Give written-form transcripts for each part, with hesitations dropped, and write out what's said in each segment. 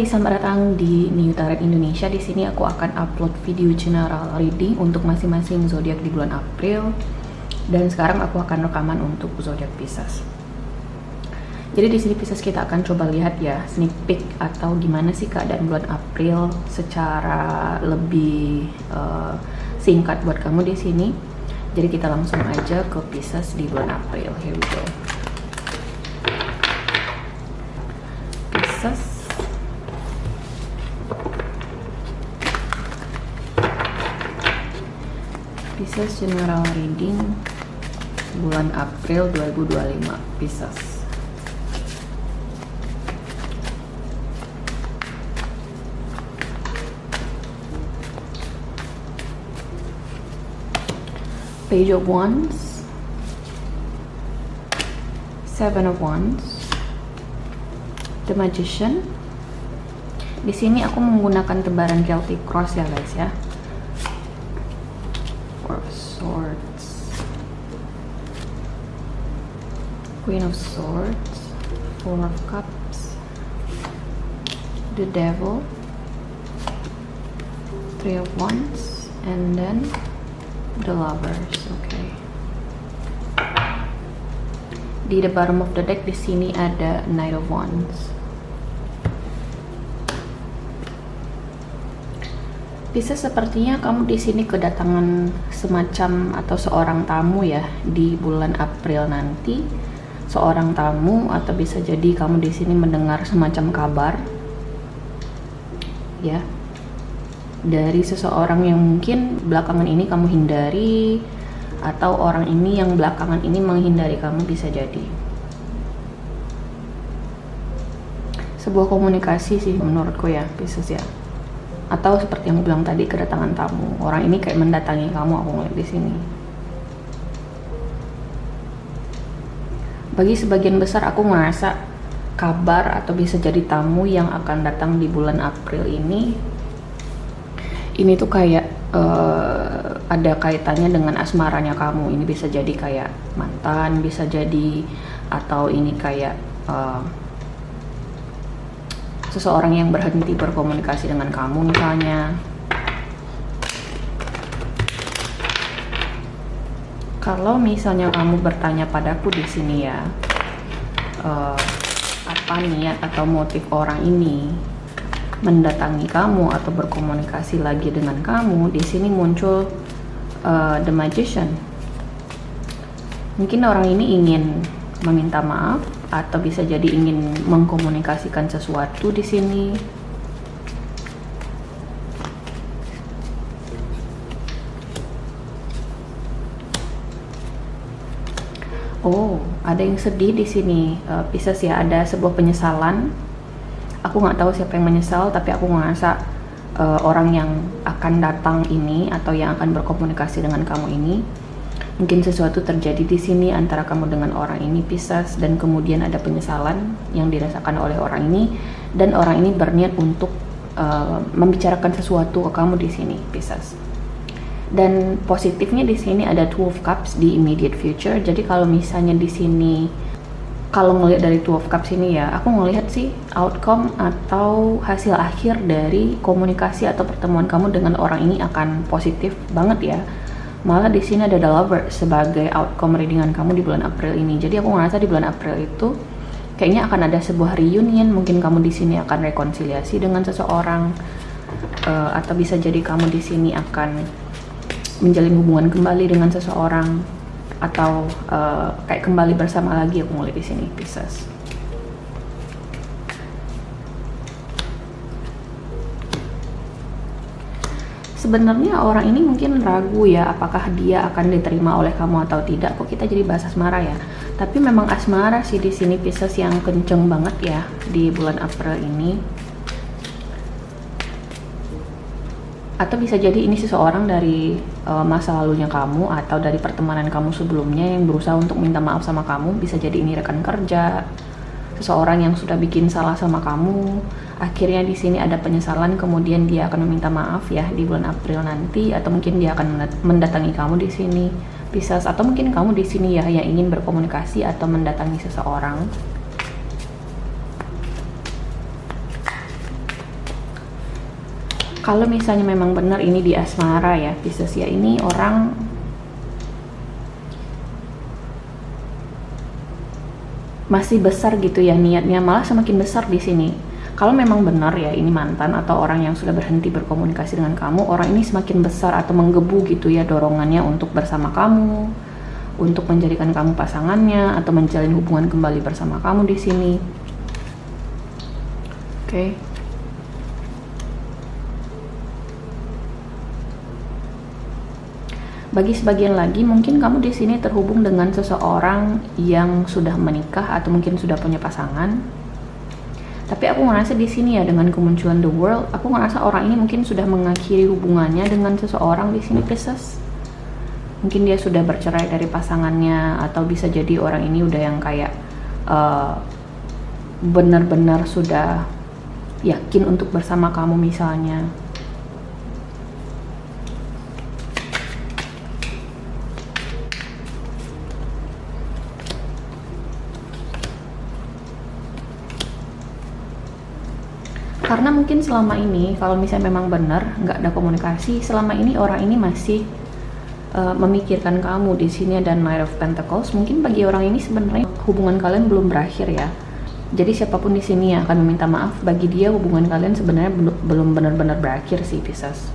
Hai, selamat datang di New Tarot Indonesia. Di sini aku akan upload video general reading untuk masing-masing zodiak di bulan April. Dan sekarang aku akan rekaman untuk zodiak Pisces. Jadi di sini Pisces kita akan coba lihat ya sneak peek atau gimana sih keadaan bulan April secara lebih singkat buat kamu di sini. Jadi kita langsung aja ke Pisces di bulan April. Here we go. Pisces general reading bulan April 2025 Pisces. Page of Wands, Seven of Wands, The Magician. Di sini aku menggunakan tebaran Celtic Cross ya guys ya. Four of Swords, Queen of Swords, Four of Cups, the Devil, Three of Wands, and then the Lovers. Okay. Di the bottom of the deck di sini ada Knight of Wands. Pisces, sepertinya kamu di sini kedatangan semacam atau seorang tamu ya di bulan April nanti. Seorang tamu atau bisa jadi kamu di sini mendengar semacam kabar ya dari seseorang yang mungkin belakangan ini kamu hindari, atau orang ini yang belakangan ini menghindari kamu, bisa jadi. Sebuah komunikasi sih menurutku ya Pisces ya. Atau seperti yang aku bilang tadi, kedatangan tamu. Orang ini kayak mendatangi kamu, aku ngeliat di sini. Bagi sebagian besar aku merasa kabar atau bisa jadi tamu yang akan datang di bulan April ini tuh kayak ada kaitannya dengan asmaranya kamu. Ini bisa jadi kayak mantan, bisa jadi, atau ini kayak seseorang yang berhenti berkomunikasi dengan kamu misalnya. Kalau misalnya kamu bertanya padaku di sini ya, apa niat atau motif orang ini mendatangi kamu atau berkomunikasi lagi dengan kamu, di sini muncul The Magician. Mungkin orang ini ingin meminta maaf, atau bisa jadi ingin mengkomunikasikan sesuatu di sini. Oh, ada yang sedih di sini, Pisces ya. Ada sebuah penyesalan. Aku nggak tahu siapa yang menyesal, tapi aku ngerasa orang yang akan datang ini atau yang akan berkomunikasi dengan kamu ini, mungkin sesuatu terjadi di sini antara kamu dengan orang ini Pisces, dan kemudian ada penyesalan yang dirasakan oleh orang ini, dan orang ini berniat untuk membicarakan sesuatu ke kamu di sini Pisces. Dan positifnya di sini ada Two of Cups di immediate future. Jadi kalau misalnya di sini, kalau ngelihat dari Two of Cups ini ya, aku ngelihat sih outcome atau hasil akhir dari komunikasi atau pertemuan kamu dengan orang ini akan positif banget ya. Malah di sini ada The Lover sebagai outcome readingan kamu di bulan April ini. Jadi aku ngerasa di bulan April itu kayaknya akan ada sebuah reunion. Mungkin kamu di sini akan rekonsiliasi dengan seseorang, atau bisa jadi kamu di sini akan menjalin hubungan kembali dengan seseorang, atau kayak kembali bersama lagi. Aku mulai di sini Pisces. Sebenarnya orang ini mungkin ragu ya, apakah dia akan diterima oleh kamu atau tidak. Kok kita jadi bahas asmara ya? Tapi memang asmara sih di sini Pisces yang kenceng banget ya di bulan April ini. Atau bisa jadi ini seseorang dari masa lalunya kamu, atau dari pertemanan kamu sebelumnya yang berusaha untuk minta maaf sama kamu. Bisa jadi ini rekan kerja, seseorang yang sudah bikin salah sama kamu. Akhirnya di sini ada penyesalan, kemudian dia akan meminta maaf ya di bulan April nanti, atau mungkin dia akan mendatangi kamu di sini Pisces, atau mungkin kamu di sini ya yang ingin berkomunikasi atau mendatangi seseorang. Kalau misalnya memang benar ini di asmara ya Pisces ya, ini orang masih besar gitu ya niatnya, malah semakin besar di sini. Kalau memang benar ya ini mantan atau orang yang sudah berhenti berkomunikasi dengan kamu, orang ini semakin besar atau menggebu gitu ya dorongannya untuk bersama kamu, untuk menjadikan kamu pasangannya atau menjalin hubungan kembali bersama kamu di sini. Oke. Bagi sebagian lagi, mungkin kamu di sini terhubung dengan seseorang yang sudah menikah atau mungkin sudah punya pasangan. Tapi aku ngerasa di sini ya dengan kemunculan The World, aku ngerasa orang ini mungkin sudah mengakhiri hubungannya dengan seseorang di sini Pisces. Mungkin dia sudah bercerai dari pasangannya, atau bisa jadi orang ini udah yang kayak benar-benar sudah yakin untuk bersama kamu misalnya. Karena mungkin selama ini kalau misalnya memang benar nggak ada komunikasi, selama ini orang ini masih memikirkan kamu. Di sini ada Knight of Pentacles. Mungkin bagi orang ini sebenarnya hubungan kalian belum berakhir ya. Jadi siapapun di sini yang akan meminta maaf, bagi dia hubungan kalian sebenarnya belum benar-benar berakhir sih Pisces.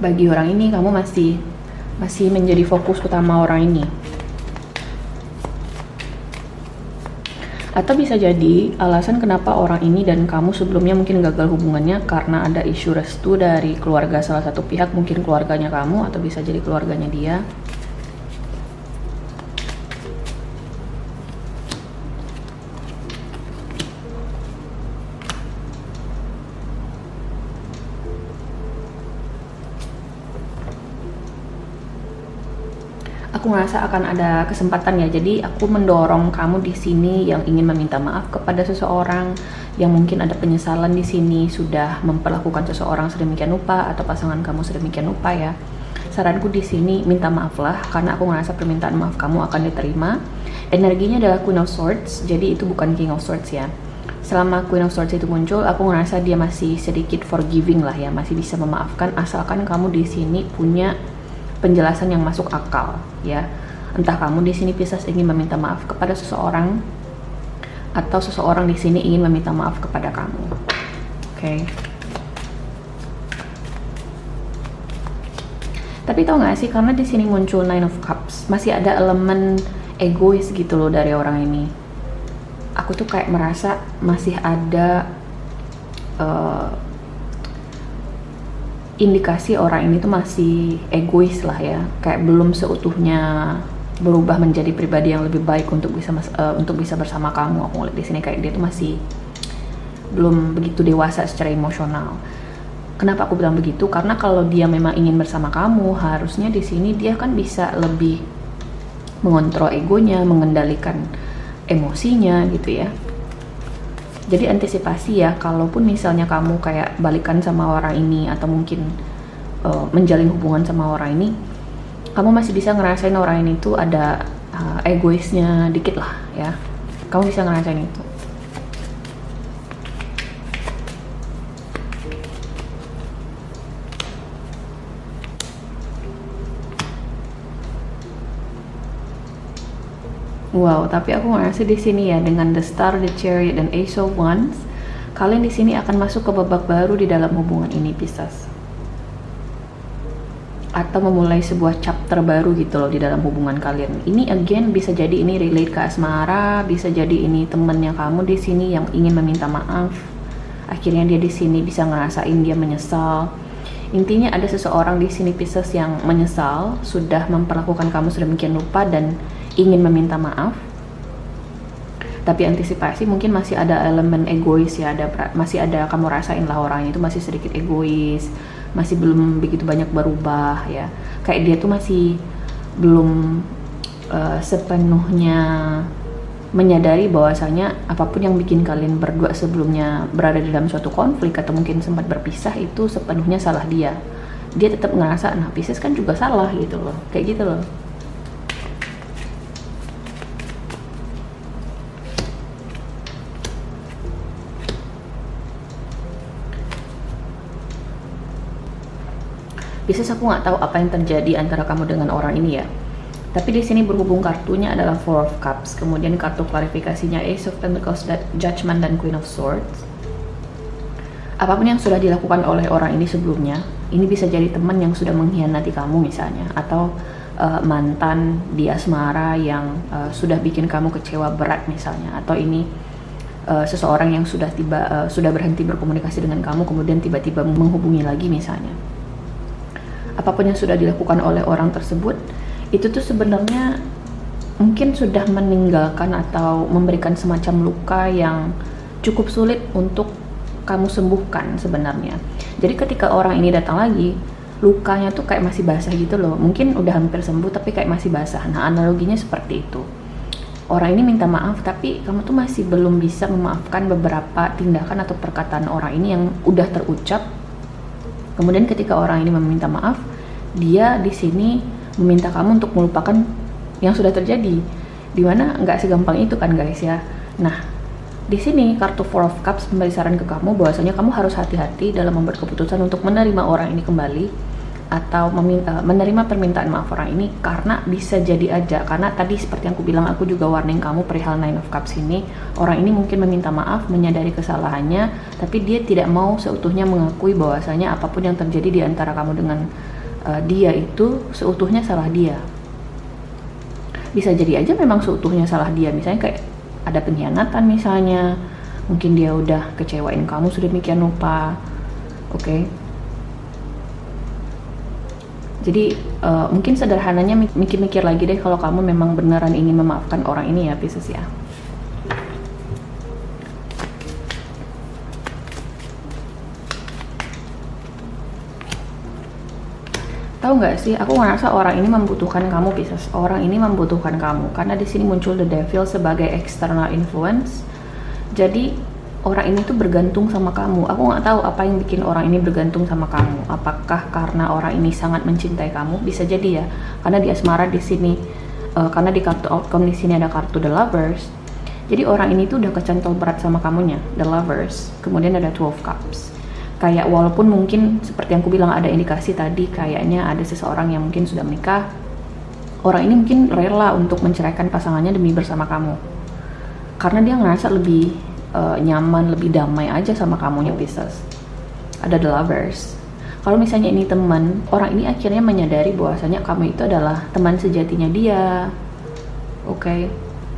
Bagi orang ini kamu masih menjadi fokus utama orang ini. Atau bisa jadi alasan kenapa orang ini dan kamu sebelumnya mungkin gagal hubungannya karena ada isu restu dari keluarga salah satu pihak, mungkin keluarganya kamu atau bisa jadi keluarganya dia. Aku ngerasa akan ada kesempatan ya, jadi aku mendorong kamu di sini yang ingin meminta maaf kepada seseorang, yang mungkin ada penyesalan di sini sudah memperlakukan seseorang sedemikian rupa atau pasangan kamu sedemikian rupa ya. Saranku di sini minta maaf lah, karena aku ngerasa permintaan maaf kamu akan diterima. Energinya adalah Queen of Swords, jadi itu bukan King of Swords ya. Selama Queen of Swords itu muncul, aku ngerasa dia masih sedikit forgiving lah ya, masih bisa memaafkan asalkan kamu di sini punya penjelasan yang masuk akal ya. Entah kamu di sini Pisces ingin meminta maaf kepada seseorang atau seseorang di sini ingin meminta maaf kepada kamu. Oke. Tapi tau gak sih, karena di sini muncul Nine of Cups, masih ada elemen egois gitu loh dari orang ini. Aku tuh kayak merasa masih ada indikasi orang ini tuh masih egois lah ya, kayak belum seutuhnya berubah menjadi pribadi yang lebih baik untuk bisa bersama kamu. Aku ngeliat di sini kayak dia tuh masih belum begitu dewasa secara emosional. Kenapa aku bilang begitu? Karena kalau dia memang ingin bersama kamu, harusnya di sini dia kan bisa lebih mengontrol egonya, mengendalikan emosinya gitu ya. Jadi antisipasi ya, kalaupun misalnya kamu kayak balikan sama orang ini atau mungkin menjalin hubungan sama orang ini, kamu masih bisa ngerasain orang ini tuh ada egoisnya dikit lah ya. Kamu bisa ngerasain itu. Wow, tapi aku ngerasa di sini ya dengan The Star, The Chariot, dan Ace of Wands, kalian di sini akan masuk ke babak baru di dalam hubungan ini Pisces. Atau memulai sebuah chapter baru gitu loh di dalam hubungan kalian. Ini again bisa jadi ini relate ke asmara, bisa jadi ini temennya kamu di sini yang ingin meminta maaf. Akhirnya dia di sini bisa ngerasain dia menyesal. Intinya ada seseorang di sini Pisces yang menyesal sudah memperlakukan kamu sedemikian rupa dan ingin meminta maaf. Tapi antisipasi mungkin masih ada elemen egois ya, masih ada, kamu rasain lah orang itu masih sedikit egois, masih belum begitu banyak berubah ya. Kayak dia tuh masih belum sepenuhnya menyadari bahwasanya apapun yang bikin kalian berdua sebelumnya berada dalam suatu konflik atau mungkin sempat berpisah itu sepenuhnya salah dia. Dia tetap ngerasa, nah Pisces kan juga salah gitu loh, kayak gitu loh. Pisces, aku nggak tahu apa yang terjadi antara kamu dengan orang ini ya. Tapi di sini berhubung kartunya adalah Four of Cups, kemudian kartu klarifikasinya Ace of Pentacles, Judgment, dan Queen of Swords. Apapun yang sudah dilakukan oleh orang ini sebelumnya, ini bisa jadi teman yang sudah mengkhianati kamu misalnya, atau mantan di asmara yang sudah bikin kamu kecewa berat misalnya, atau ini seseorang yang sudah berhenti berkomunikasi dengan kamu kemudian tiba-tiba menghubungi lagi misalnya. Apapun yang sudah dilakukan oleh orang tersebut itu tuh sebenarnya mungkin sudah meninggalkan atau memberikan semacam luka yang cukup sulit untuk kamu sembuhkan sebenarnya. Jadi ketika orang ini datang lagi, lukanya tuh kayak masih basah gitu loh. Mungkin udah hampir sembuh tapi kayak masih basah. Nah, analoginya seperti itu. Orang ini minta maaf tapi kamu tuh masih belum bisa memaafkan beberapa tindakan atau perkataan orang ini yang udah terucap. Kemudian ketika orang ini meminta maaf, dia di sini meminta kamu untuk melupakan yang sudah terjadi. Dimana nggak segampang itu kan guys ya. Nah, di sini kartu Four of Cups memberi saran ke kamu bahwasanya kamu harus hati-hati dalam membuat keputusan untuk menerima orang ini kembali atau menerima permintaan maaf orang ini, karena bisa jadi aja, karena tadi seperti yang aku bilang, aku juga warning kamu perihal Nine of Cups ini, orang ini mungkin meminta maaf, menyadari kesalahannya, tapi dia tidak mau seutuhnya mengakui bahwasanya apapun yang terjadi di antara kamu dengan dia itu seutuhnya salah dia. Bisa jadi aja memang seutuhnya salah dia, misalnya kayak ada pengkhianatan misalnya, mungkin dia udah kecewain kamu sedemikian rupa. Oke. Jadi mungkin sederhananya mikir-mikir lagi deh kalau kamu memang beneran ingin memaafkan orang ini ya Pisces ya. Tahu nggak sih, aku ngerasa orang ini membutuhkan kamu Pisces. Orang ini membutuhkan kamu karena di sini muncul the devil sebagai external influence. Jadi orang ini tuh bergantung sama kamu. Aku nggak tahu apa yang bikin orang ini bergantung sama kamu. Apakah karena orang ini sangat mencintai kamu? Bisa jadi ya. Karena di asmara di sini, karena di kartu outcome di sini ada kartu the lovers. Jadi orang ini tuh udah kecantol berat sama kamunya, the lovers. Kemudian ada two of cups. Kayak walaupun mungkin seperti yang aku bilang ada indikasi tadi, kayaknya ada seseorang yang mungkin sudah menikah. Orang ini mungkin rela untuk menceraikan pasangannya demi bersama kamu. Karena dia ngerasa lebih nyaman, lebih damai aja sama kamunya Pisces. Ada the lovers. Kalau misalnya ini teman, orang ini akhirnya menyadari bahwasanya kamu itu adalah teman sejatinya dia. Oke.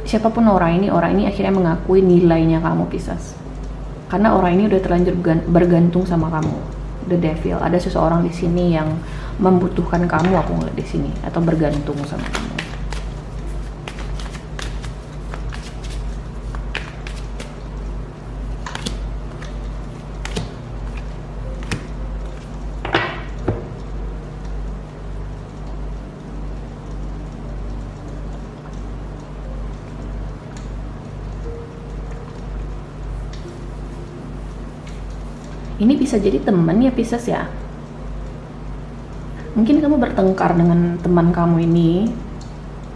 Siapapun orang ini akhirnya mengakui nilainya kamu Pisces. Karena orang ini udah terlanjur bergantung sama kamu. The devil. Ada seseorang di sini yang membutuhkan kamu, aku ngeliat di sini, atau bergantung sama kamu. Ini bisa jadi teman ya Pisces ya. Mungkin kamu bertengkar dengan teman kamu ini.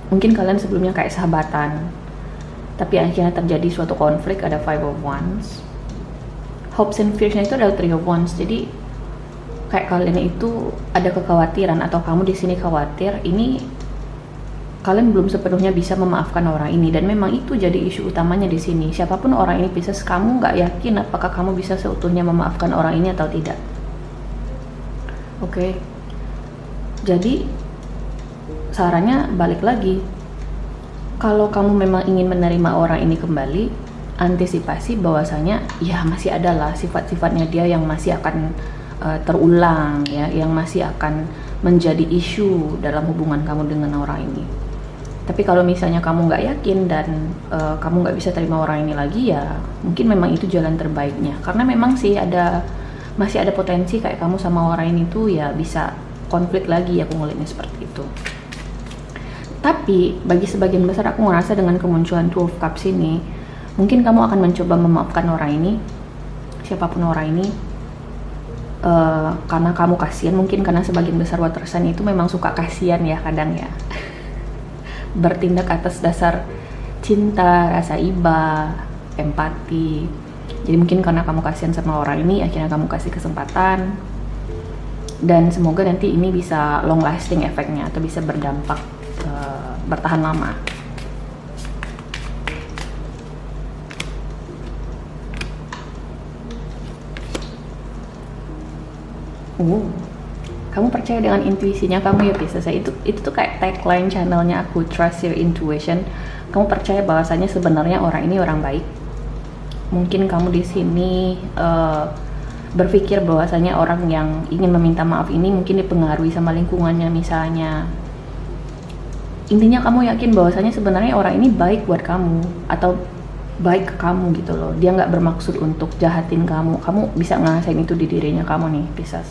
Mungkin kalian sebelumnya kayak sahabatan. Tapi akhirnya terjadi suatu konflik, ada Five of Wands. Hopes and fears-nya itu ada Three of Wands. Jadi kayak kalian itu ada kekhawatiran atau kamu di sini khawatir ini kalian belum sepenuhnya bisa memaafkan orang ini, dan memang itu jadi isu utamanya di sini. Siapapun orang ini Pisces, kamu nggak yakin apakah kamu bisa seutuhnya memaafkan orang ini atau tidak. Oke. Jadi sarannya balik lagi. Kalau kamu memang ingin menerima orang ini kembali, antisipasi bahwasanya ya masih adalah sifat-sifatnya dia yang masih akan terulang ya, yang masih akan menjadi isu dalam hubungan kamu dengan orang ini. Tapi kalau misalnya kamu nggak yakin dan kamu nggak bisa terima orang ini lagi, ya mungkin memang itu jalan terbaiknya. Karena memang sih masih ada potensi kayak kamu sama orang ini tuh ya bisa konflik lagi, aku ngeliatnya seperti itu. Tapi bagi sebagian besar aku ngerasa dengan kemunculan Two of Cups ini, mungkin kamu akan mencoba memaafkan orang ini, siapapun orang ini, karena kamu kasihan. Mungkin karena sebagian besar water sign itu memang suka kasihan ya kadang ya. Bertindak atas dasar cinta, rasa iba, empati. Jadi mungkin karena kamu kasihan sama orang ini, akhirnya kamu kasih kesempatan. dan semoga nanti ini bisa long lasting efeknya atau bisa berdampak bertahan lama. Kamu percaya dengan intuisinya kamu ya Pisces. Itu tuh kayak tagline channelnya aku, Trust Your Intuition. Kamu percaya bahwasanya sebenarnya orang ini orang baik. Mungkin kamu di sini berpikir bahwasanya orang yang ingin meminta maaf ini mungkin dipengaruhi sama lingkungannya misalnya. Intinya kamu yakin bahwasanya sebenarnya orang ini baik buat kamu atau baik ke kamu gitu loh. Dia nggak bermaksud untuk jahatin kamu. Kamu bisa ngerasain itu di dirinya kamu nih Pisces.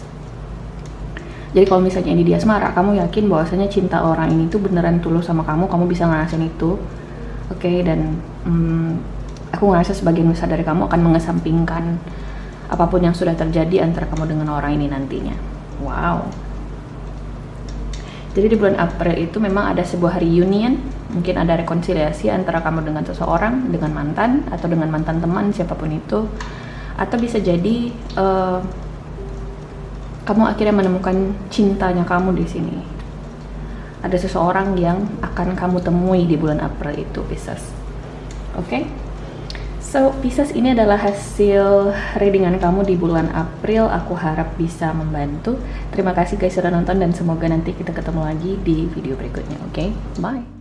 Jadi kalau misalnya ini dia asmara, kamu yakin bahwasanya cinta orang ini tuh beneran tulus sama kamu bisa ngerasain itu. Oke, dan aku ngerasa sebagian besar dari kamu akan mengesampingkan apapun yang sudah terjadi antara kamu dengan orang ini nantinya. Wow. Jadi di bulan April itu memang ada sebuah reunion, mungkin ada rekonsiliasi antara kamu dengan seseorang, dengan mantan, atau dengan mantan teman, siapapun itu. Atau bisa jadi kamu akhirnya menemukan cintanya kamu di sini. Ada seseorang yang akan kamu temui di bulan April itu, Pisces. Oke? So, Pisces, ini adalah hasil readingan kamu di bulan April. Aku harap bisa membantu. Terima kasih guys sudah nonton dan semoga nanti kita ketemu lagi di video berikutnya. Oke? Bye!